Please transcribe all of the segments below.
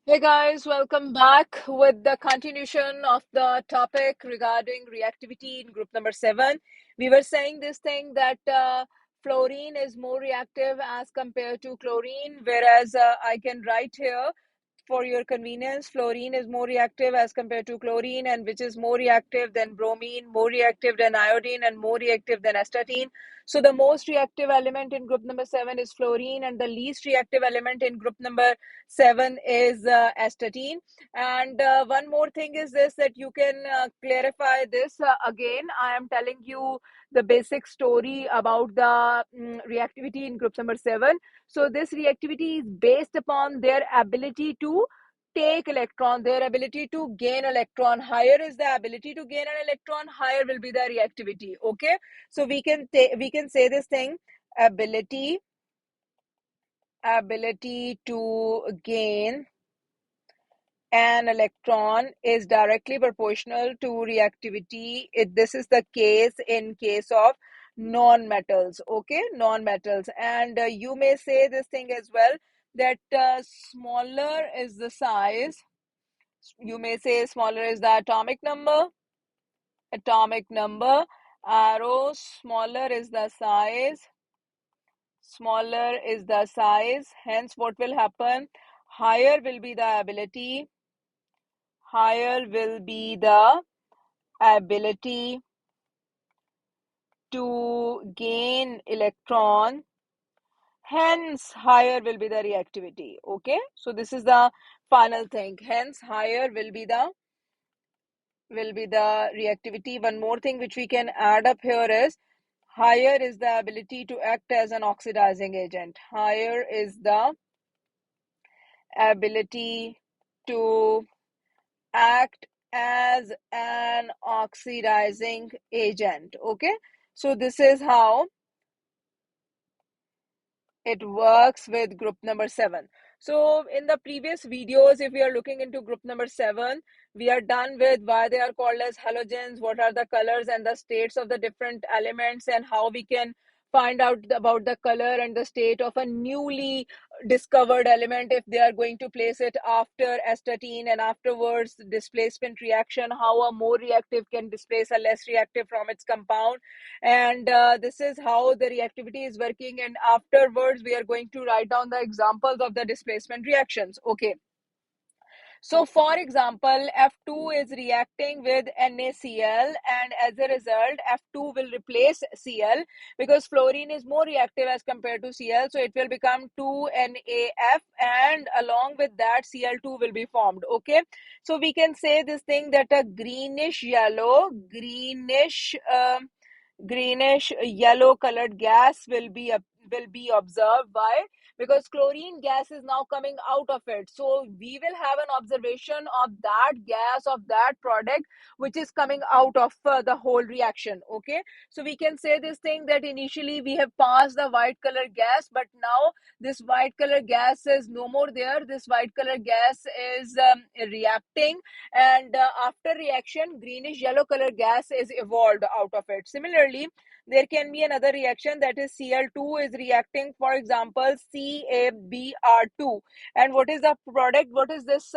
Hey guys, welcome back with the continuation of the topic regarding reactivity in group number 7. We were saying this thing that fluorine is more reactive as compared to chlorine, whereas I can write here for your convenience, fluorine is more reactive as compared to chlorine, and which is more reactive than bromine, more reactive than iodine, and more reactive than astatine. So the most reactive element in group number 7 is fluorine, and the least reactive element in group number 7 is astatine. And one more thing is this, that you can clarify this again. I am telling you the basic story about the reactivity in group number 7. So this reactivity is based upon their ability to take electron, their ability to gain electron. Higher is the ability to gain an electron, higher will be the reactivity. Okay, so we can say this thing: ability to gain an electron is directly proportional to reactivity. This is the case in case of non-metals. Okay, non-metals. And you may say this thing as well, that smaller is the size. You may say smaller is the atomic number. Arrow, smaller is the size. Hence what will happen? Higher will be the ability to gain electron, hence higher will be the reactivity. Okay, so this is the final thing, hence higher will be the reactivity. One more thing which we can add up here is higher is the ability to act as an oxidizing agent. Higher is the ability to act as an oxidizing agent. Okay, so this is how it works with group number 7. So in the previous videos, if we are looking into group number 7, we are done with why they are called as halogens, what are the colors and the states of the different elements, and how we can find out about the color and the state of a newly discovered element if they are going to place it after astatine, and afterwards displacement reaction, how a more reactive can displace a less reactive from its compound. And this is how the reactivity is working, and afterwards we are going to write down the examples of the displacement reactions. Okay, so for example, F2 is reacting with NaCl, and as a result F2 will replace Cl, because fluorine is more reactive as compared to Cl, so it will become 2NaF, and along with that Cl2 will be formed. Okay, so we can say this thing, that a greenish yellow colored gas will be observed. Why? Because chlorine gas is now coming out of it, so we will have an observation of that gas, of that product which is coming out of the whole reaction. Okay, so we can say this thing, that initially we have passed the white color gas, but now this white color gas is no more there. This white color gas is reacting, and after reaction greenish yellow color gas is evolved out of it. Similarly, there can be another reaction, that is Cl2 is reacting, for example, CaBr2, and what is the product? What is this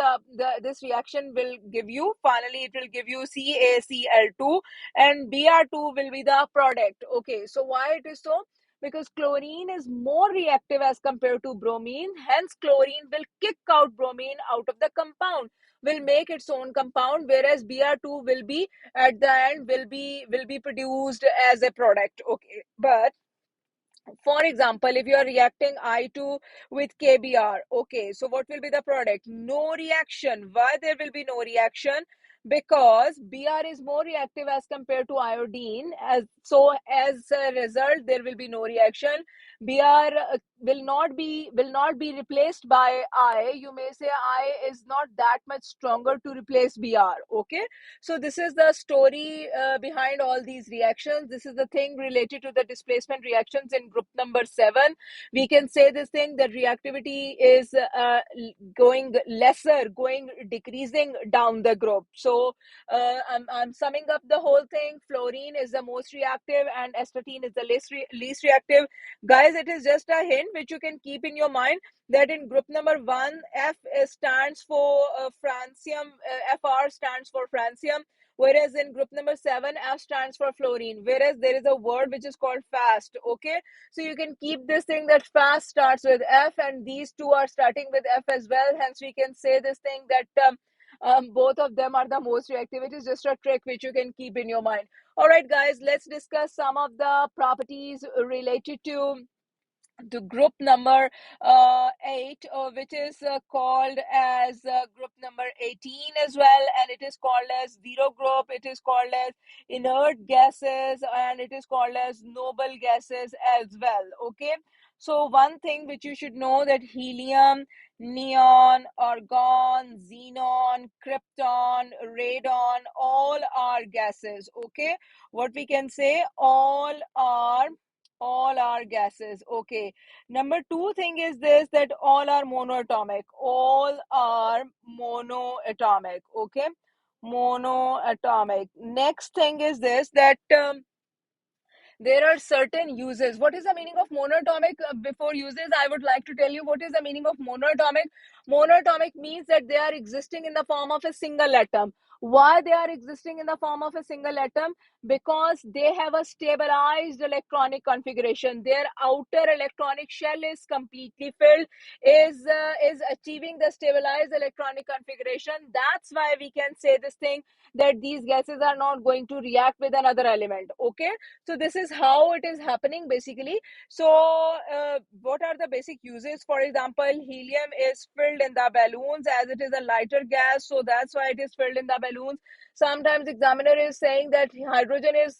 this reaction will give you? Finally it will give you CaCl2, and Br2 will be the product. Okay, so why it is so? Because chlorine is more reactive as compared to bromine, hence chlorine will kick out bromine out of the compound, will make its own compound, whereas Br2 will be at the end will be produced as a product. Okay, but for example, if you are reacting I2 with KBr, okay, so what will be the product? No reaction. Why there will be no reaction? Because Br is more reactive as compared to iodine, as a result there will be no reaction. Br will not be replaced by I. You may say I is not that much stronger to replace Br. Okay, so this is the story behind all these reactions. This is the thing related to the displacement reactions in group number 7. We can say this thing, that reactivity is going lesser, going decreasing down the group. So I'm summing up the whole thing. Fluorine is the most reactive and astatine is the least reactive. Guys, it is just a hint. which you can keep in your mind, that in group number 1, stands for francium, Fr stands for francium, whereas in group number 7, F stands for fluorine, whereas there is a word which is called fast. Okay, so you can keep this thing that fast starts with F, and these two are starting with F as well. Hence, we can say this thing that both of them are the most reactive. It is just a trick which you can keep in your mind. All right, guys, let's discuss some of the properties related to group number 8, which is called as group number 18 as well, and it is called as zero group, it is called as inert gases, and it is called as noble gases as well. Okay, so one thing which you should know, that helium, neon, argon, xenon, krypton, radon, all are gases. Okay, what we can say, all are gases. Okay, number two thing is this, that all are monoatomic, all are monoatomic. Okay, monoatomic. Next thing is this, that there are certain uses. What is the meaning of monoatomic? Before uses, I would like to tell you what is the meaning of monoatomic. Monoatomic means that they are existing in the form of a single atom. Why they are existing in the form of a single atom? Because they have a stabilized electronic configuration. Their outer electronic shell is completely filled, is achieving the stabilized electronic configuration. That's why we can say this thing, that these gases are not going to react with another element. Okay, so this is how it is happening basically. So what are the basic uses? For example, helium is filled in the balloons, as it is a lighter gas, so that's why it is filled in the balloons. Sometimes examiner is saying that hydrogen is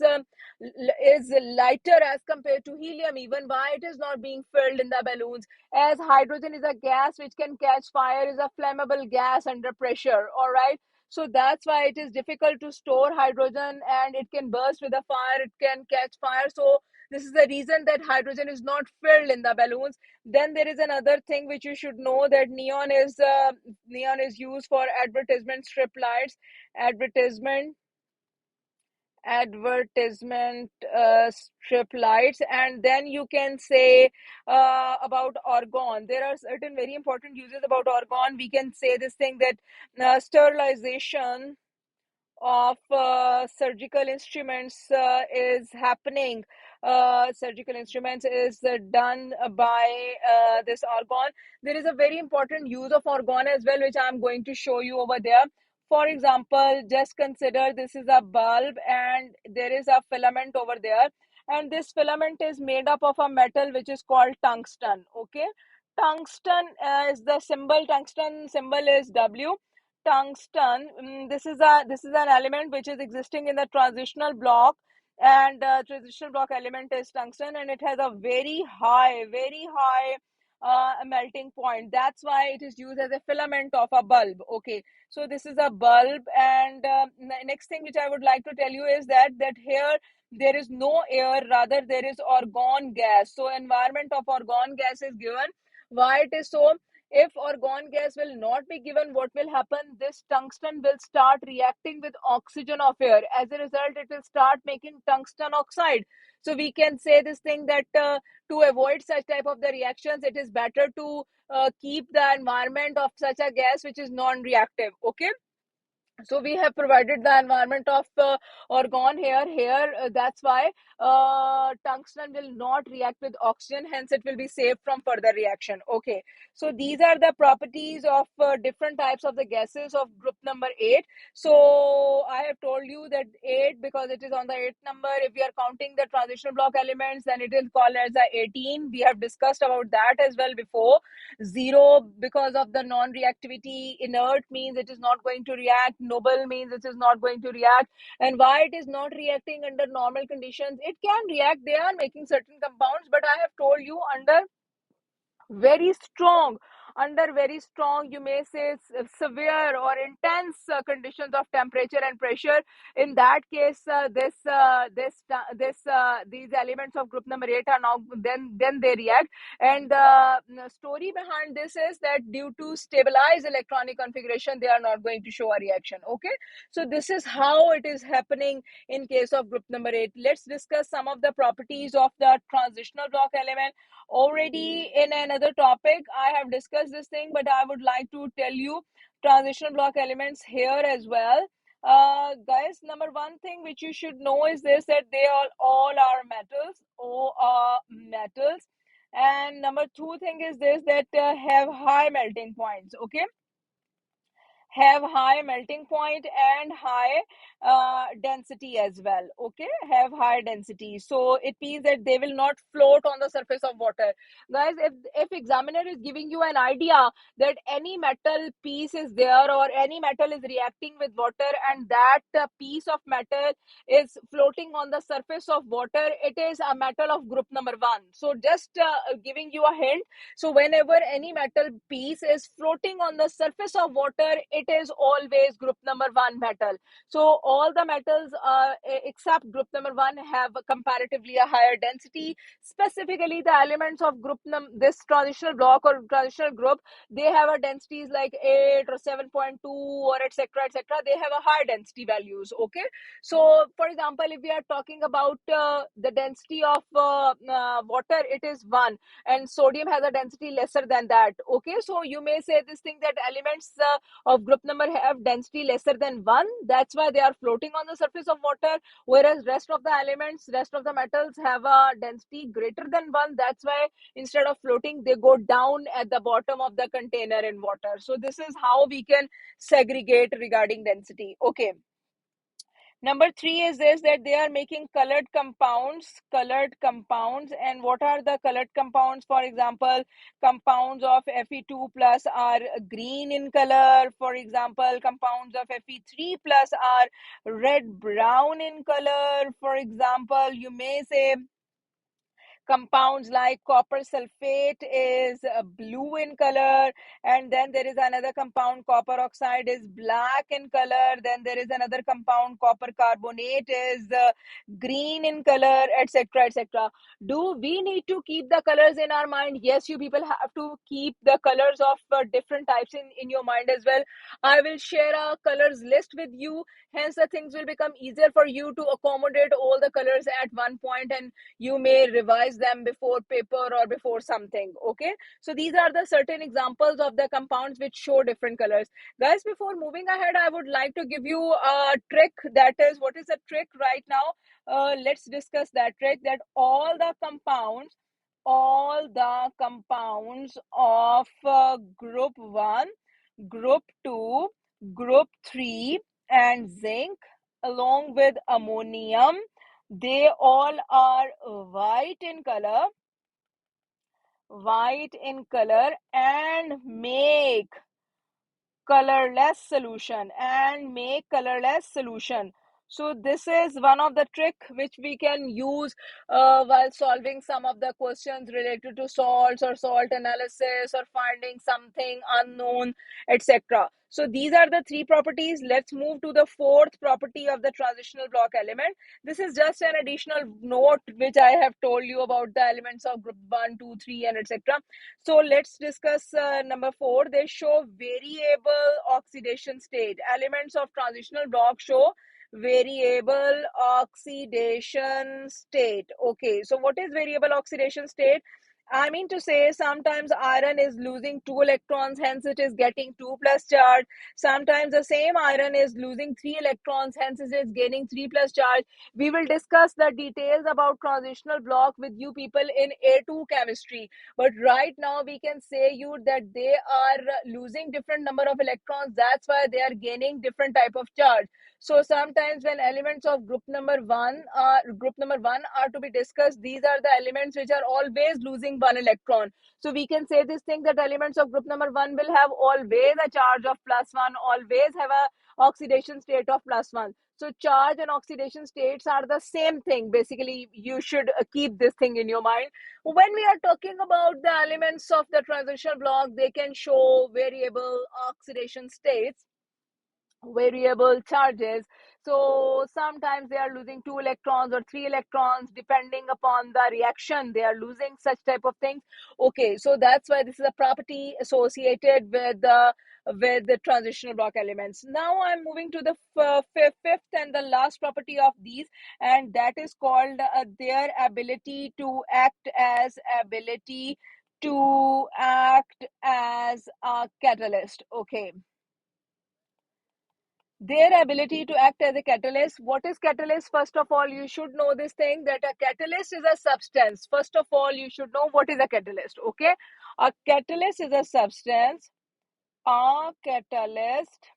lighter as compared to helium. Even why it is not being filled in the balloons? As hydrogen is a gas which can catch fire, is a flammable gas under pressure. All right, so that's why it is difficult to store hydrogen, and it can burst with a fire, it can catch fire. So this is the reason that hydrogen is not filled in the balloons. Then there is another thing which you should know, that neon is used for advertisement strip lights, advertisement advertisement strip lights. And then you can say about argon, there are certain very important uses about argon. We can say this thing, that sterilization of surgical instruments is happening. Surgical instruments is done by this argon. There is a very important use of argon as well, which I'm going to show you over there. For example, just consider this is a bulb, and there is a filament over there, and this filament is made up of a metal which is called tungsten. Okay, tungsten is the symbol, tungsten symbol is W. Tungsten, this is an element which is existing in the transitional block, and transitional block element is tungsten, and it has a very high melting point. That's why it is used as a filament of a bulb. Okay, so this is a bulb. And next thing which I would like to tell you is that here there is no air, rather there is argon gas. So environment of argon gas is given. Why it is so? If argon gas will not be given, what will happen? This tungsten will start reacting with oxygen of air. As a result, it will start making tungsten oxide. So we can say this thing, that to avoid such type of the reactions, it is better to keep the environment of such a gas which is non-reactive. Okay, so we have provided the environment of argon here. That's why tungsten will not react with oxygen, hence it will be safe from further reaction. Okay, so these are the properties of different types of the gases of group number 8. So I have told you that 8 because it is on the 8th number. If we are counting the transitional block elements, then it is called as the 18. We have discussed about that as well before. 0 because of the non-reactivity. Inert means it is not going to react. Noble means it is not going to react. And why it is not reacting under normal conditions? It can react. They are making certain compounds, but I have told you, under very strong under very strong, you may say severe or intense conditions of temperature and pressure. In that case, these elements of group number 8 are now, then they react. And the story behind this is that due to stabilized electronic configuration, they are not going to show a reaction. Okay, so this is how it is happening in case of group number 8. Let's discuss some of the properties of the transitional block element. Already in another topic, I have discussed this thing, but I would like to tell you transitional block elements here as well. Guys, number one thing which you should know is this, that they all are metals, all are metals. And number two thing is this, that have high melting points. Okay, have high melting point and high density as well. Okay, have high density, so it means that they will not float on the surface of water. Guys, if examiner is giving you an idea that any metal piece is there or any metal is reacting with water, and that piece of metal is floating on the surface of water, it is a metal of group number 1. So just giving you a hint, so whenever any metal piece is floating on the surface of water, it is always group number 1 metal. So all the metals except group number 1 have comparatively a higher density. Specifically, the elements of this transitional block or transitional group, they have a densities like 8 or 7.2 or etc etc. They have a high density values. Okay, so for example, if we are talking about the density of water, it is 1, and sodium has a density lesser than that. Okay, so you may say this thing, that elements of group number have density lesser than 1, that's why they are floating on the surface of water, whereas rest of the elements, rest of the metals have a density greater than 1, that's why instead of floating, they go down at the bottom of the container in water. So this is how we can segregate regarding density. Okay, number 3 is this, that they are making colored compounds. And what are the colored compounds? For example, compounds of Fe2 plus are green in color. For example, compounds of Fe3 plus are red brown in color. For example, you may say compounds like copper sulfate is blue in color, and then there is another compound, copper oxide, is black in color. Then there is another compound, copper carbonate, is green in color, etc etc. Do we need to keep the colors in our mind? Yes, you people have to keep the colors of different types in your mind as well. I will share a colors list with you, hence the things will become easier for you to accommodate all the colors at one point, and you may revise them before paper or before something. Okay, so these are the certain examples of the compounds which show different colors. Guys, before moving ahead, I would like to give you a trick. That is, what is the trick right now? Let's discuss that trick, that all the compounds of group 1, group 2, group 3 and zinc, along with ammonium, they all are white in color, and make colorless solution. So this is one of the trick which we can use while solving some of the questions related to salts or salt analysis or finding something unknown, etc. So these are the three properties. Let's move to the fourth property of the transitional block element. This is just an additional note which I have told you about the elements of group 1, 2, 3 and etc. So let's discuss number 4. They show variable oxidation state. Elements of transitional block show variable oxidation state. Okay, so what is variable oxidation state? I mean to say, sometimes iron is losing 2 electrons, hence it is getting 2 plus charge. Sometimes the same iron is losing 3 electrons, hence it is gaining 3 plus charge. We will discuss the details about transitional block with you people in A2 chemistry. But right now we can say you that they are losing different number of electrons. That's why they are gaining different type of charge. So sometimes when elements of group number 1 are to be discussed, these are the elements which are always losing 1 electron. So we can say this thing, that elements of group number 1 will have always a charge of +1, always have a oxidation state of +1. So charge and oxidation states are the same thing. Basically, you should keep this thing in your mind. When we are talking about the elements of the transition block, they can show variable oxidation states, variable charges. So sometimes they are losing 2 electrons or 3 electrons depending upon the reaction, they are losing such type of things. Okay, so that's why this is a property associated with the transitional block elements. Now I'm moving to the fifth and the last property of these, and that is called their ability to act as a catalyst. Okay, their ability to act as a catalyst. What is catalyst? First of all, you should know this thing, that a catalyst is a substance. First of all, you should know what is a catalyst. Okay, a catalyst is a substance. A catalyst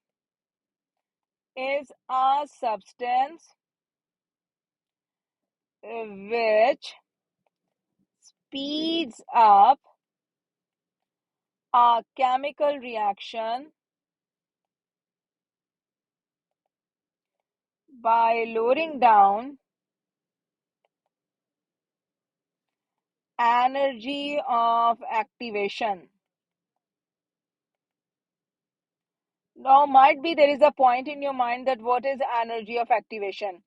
is a substance which speeds up a chemical reaction by lowering down energy of activation. Now, might be there is a point in your mind that what is energy of activation?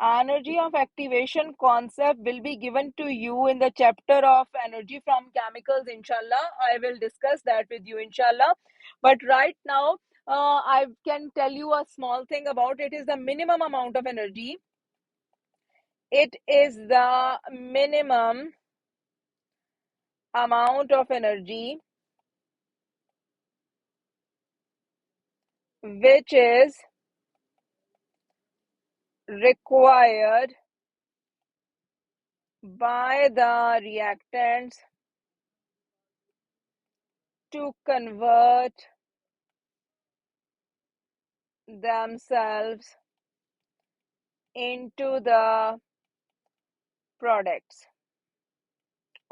Energy of activation concept will be given to you in the chapter of energy from chemicals, inshallah. I will discuss that with you, inshallah. But right now, I can tell you a small thing about it. Is the minimum amount of energy. It is the minimum amount of energy which is required by the reactants to convert themselves into the products.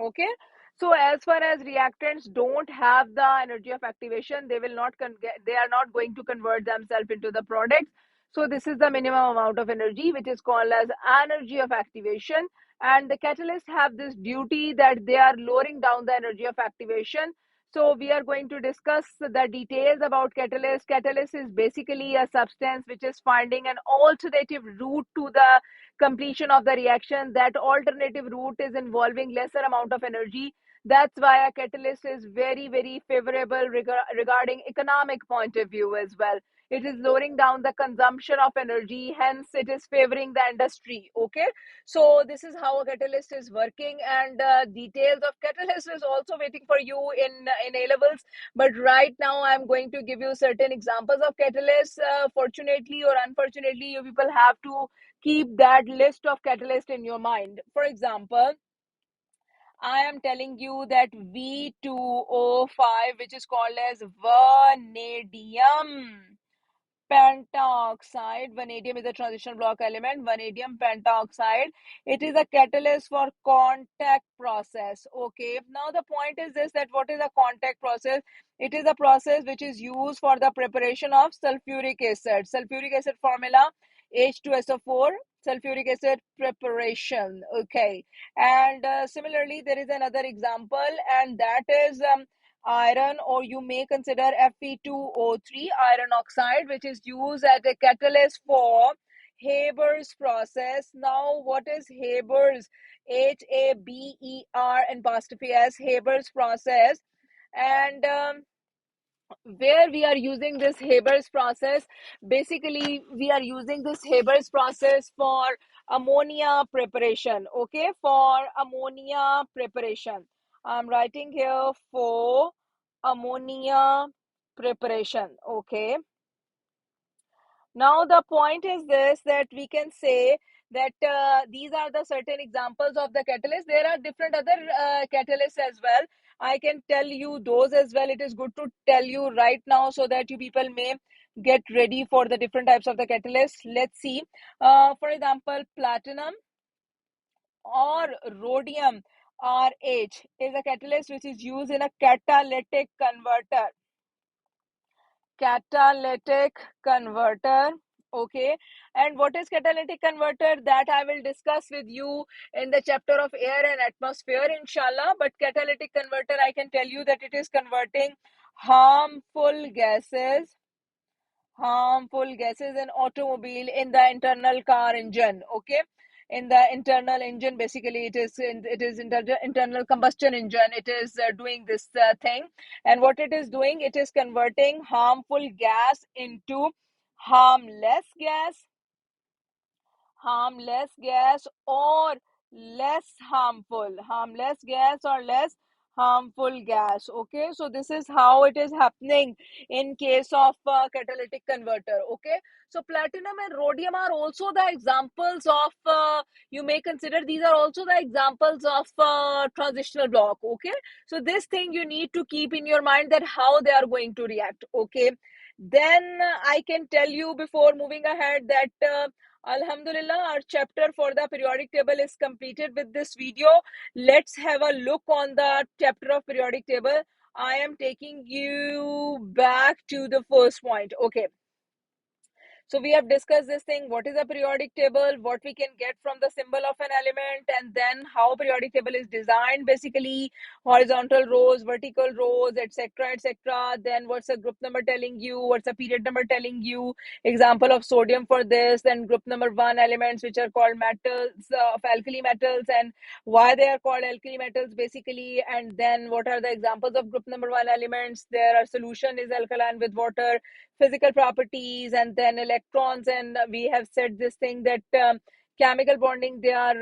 Okay, so as far as reactants don't have the energy of activation, they will not they are not going to convert themselves into the products. So this is the minimum amount of energy which is called as energy of activation, and the catalysts have this duty that they are lowering down the energy of activation. So we are going to discuss the details about catalyst. Catalyst is basically a substance which is finding an alternative route to the completion of the reaction. That alternative route is involving lesser amount of energy. That's why a catalyst is very favorable regarding economic point of view as well. It is lowering down the consumption of energy, hence it is favoring the industry. Okay, so this is how a catalyst is working, and details of catalyst is also waiting for you in A levels. But right now I'm going to give you certain examples of catalysts. Fortunately or unfortunately, you people have to keep that list of catalyst in your mind. For example, I am telling you that V2O5, which is called as vanadium pentaoxide. Vanadium is a transition block element. Vanadium pentaoxide. It is a catalyst for contact process. Okay. Now the point is this, that what is a contact process? It is a process which is used for the preparation of sulfuric acid. Sulfuric acid formula H2SO4. Sulfuric acid preparation. Okay. And similarly, there is another example, and that is iron, or you may consider Fe2O3 iron oxide, which is used as a catalyst for Haber's process. Now, what is Haber's? Haber and apostrophe S, Haber's process. And where we are using this Haber's process, basically we are using this Haber's process for ammonia preparation. Okay, for ammonia preparation, I'm writing here for ammonia preparation. Okay, now the point is this, that we can say that these are the certain examples of the catalysts. There are different other catalysts as well. I can tell you those as well. It is good to tell you right now so that you people may get ready for the different types of the catalysts. Let's see. For example, platinum or rhodium RH is a catalyst which is used in a catalytic converter. Catalytic converter. Okay, and what is catalytic converter? That I will discuss with you in the chapter of air and atmosphere, inshallah. But catalytic converter, I can tell you that it is converting harmful gases harmful gases in automobile in the internal car engine. Okay, in the internal engine, basically it is internal combustion engine. It is doing this thing, and what it is doing, it is converting harmful gas into harmless gas harmless gas or less harmful gas. Okay, so this is how it is happening in case of catalytic converter. Okay, so platinum and rhodium are also the examples of you may consider these are also the examples of transitional block. Okay, so this thing you need to keep in your mind, that how they are going to react. Okay, then I can tell you before moving ahead that Alhamdulillah, our chapter for the periodic table is completed with this video. Let's have a look on the chapter of periodic table. I am taking you back to the first point. Okay, so we have discussed this thing, what is a periodic table, what we can get from the symbol of an element, and then how periodic table is designed, basically horizontal rows, vertical rows, etc, etc. Then what's the group number telling you, what's the period number telling you, example of sodium for this, then group number 1 elements which are called metals of alkali metals, and why they are called alkali metals basically, and then what are the examples of group number 1 elements. Their solution is alkaline with water, physical properties, and then electrons. And we have said this thing that chemical bonding, their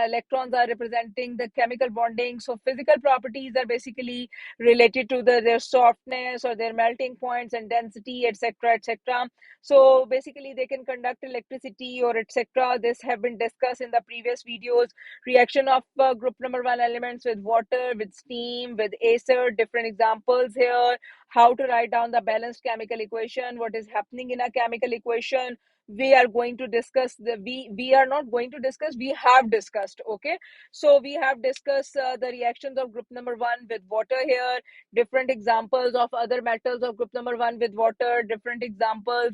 electrons are representing the chemical bonding. So physical properties are basically related to their softness or their melting points and density, etc, etc. So basically they can conduct electricity or etc. This have been discussed in the previous videos. Reaction of group number 1 elements with water, with steam, with acer, different examples here. How to write down the balanced chemical equation, what is happening in a chemical equation. We are going to discuss we are not going to discuss, we have discussed. Okay, so we have discussed the reactions of group number 1 with water here, different examples of other metals of group number 1 with water, different examples.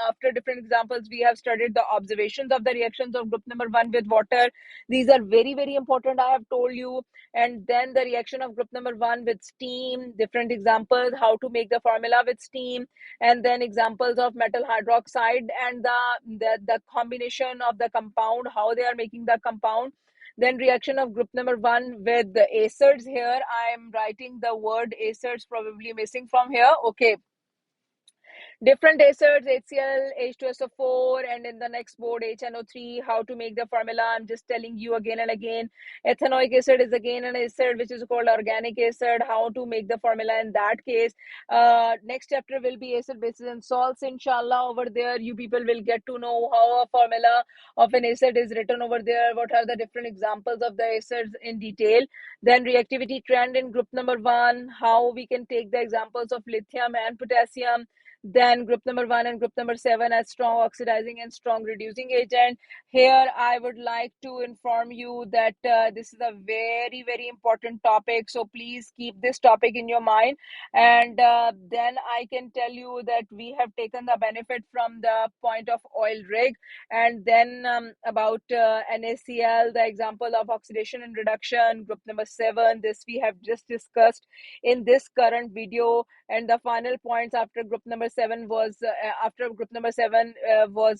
After different examples, we have studied the observations of the reactions of group number 1 with water. These are very, very important, I have told you. And then the reaction of group number 1 with steam, different examples, how to make the formula with steam, and then examples of metal hydroxide and the combination of the compound, how they are making the compound. Then reaction of group number 1 with the acids. Here I am writing the word acids, probably missing from here. Okay, different acids, HCl, H2SO4, and in the next board, HNO3, how to make the formula. I'm just telling you again and again. Ethanoic acid is again an acid which is called organic acid, how to make the formula in that case. Next chapter will be acid, bases, and salts, inshallah. Over there, you people will get to know how a formula of an acid is written over there, what are the different examples of the acids in detail. Then reactivity trend in group number 1, how we can take the examples of lithium and potassium. Then group number 1 and group number 7 as strong oxidizing and strong reducing agent. Here I would like to inform you that this is a very, very important topic, so please keep this topic in your mind. And then I can tell you that we have taken the benefit from the point of oil rig. And then about NaCl, the example of oxidation and reduction, group number 7, this we have just discussed in this current video. And the final points after group number 7 was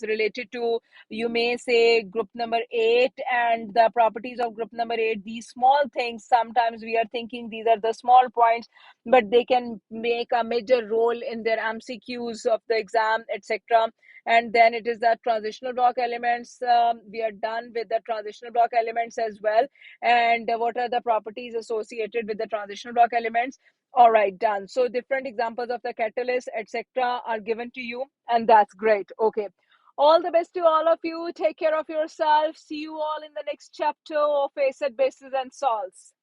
related to, you may say, group number 8 and the properties of group number 8. These small things, sometimes we are thinking these are the small points, but they can make a major role in their MCQs of the exam, etc. And then it is the transitional block elements. We are done with the transitional block elements as well. And what are the properties associated with the transitional block elements? All right, done. So different examples of the catalyst, etc., are given to you, and that's great. Okay. All the best to all of you. Take care of yourself. See you all in the next chapter of acid, bases, and salts.